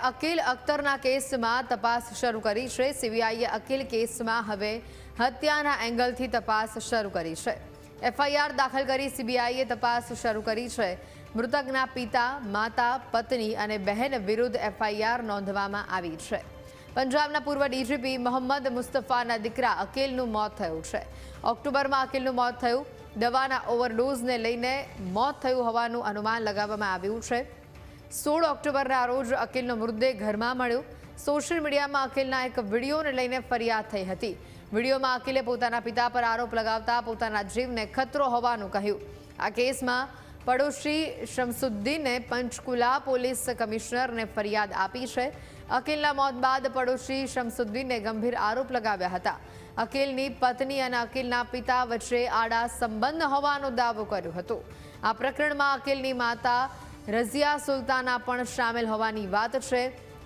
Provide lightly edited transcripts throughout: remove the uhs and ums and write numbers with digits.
અકીલ અખ્તરના કેસમાં તપાસ શરૂ કરી છે। સીબીઆઈએ અકીલ કેસમાં હવે હત્યાના એંગલથી તપાસ શરૂ કરી છે। એફઆઈઆર દાખલ કરી સીબીઆઈએ તપાસ શરૂ કરી છે। મૃતકના પિતા, માતા, પત્ની અને બહેન વિરુદ્ધ એફઆઈઆર નોંધવામાં આવી છે। પંજાબના પૂર્વ ડીજીપી મોહમ્મદ મુસ્તફાના દીકરા અકીલનું મોત થયું છે। ઓક્ટોબરમાં અકીલનું મોત થયું। દવાના ઓવરડોઝને લઈને મોત થયું હોવાનું અનુમાન લગાવવામાં આવ્યું છે। 16 ઓક્ટોબરના રોજ અકીલનો મૃતદેહ ઘરમાં મળ્યો। સોશિયલ મીડિયામાં અકીલના એક વિડીયોને લઈને ફરિયાદ થઈ હતી। વિડીયોમાં અકીલે પોતાના પિતા પર આરોપ લગાવતા પોતાના જીવને ખતરો હોવાનું કહ્યું। આ કેસમાં પડોશી શમસુદ્દીને પંચકુલા પોલીસ કમિશનરને ફરિયાદ આપી છે। અકીલના મોત બાદ પડોશી શમસુદ્દીને ગંભીર આરોપ લગાવ્યા હતા। અકીલની પત્ની અને અકીલના પિતા વચ્ચે આડા સંબંધ હોવાનો દાવો કર્યો હતો। આ પ્રકરણમાં અકીલની માતા રઝિયા સુલતાના પણ સામેલ હોવાની વાત છે।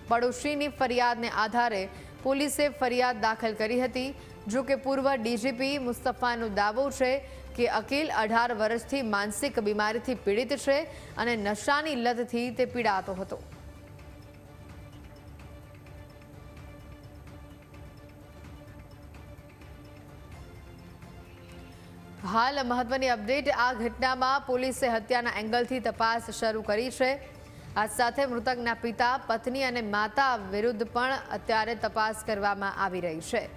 પડોશીની ફરિયાદને આધારે પોલીસે ફરિયાદ દાખલ કરી હતી। જો કે પૂર્વ ડીજીપી મુસ્તફાનો દાવો છે કે અકીલ 18 વર્ષથી માનસિક બીમારીથી પીડિત છે અને નશાની લતથી તે પીડાતો હતો। હાલ મહત્વની અપડેટ। આ ઘટનામાં પોલીસે હત્યાના એંગલથી તપાસ શરૂ કરી છે। આ સાથે મૃતકના પિતા, પત્ની અને માતા વિરુદ્ધ પણ અત્યારે તપાસ કરવામાં આવી રહી છે।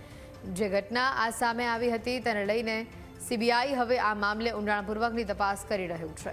જે ઘટના આ સામે આવી હતી તેને લઈને સીબીઆઈ હવે આ મામલે ઊંડાણપૂર્વકની તપાસ કરી રહ્યું છે।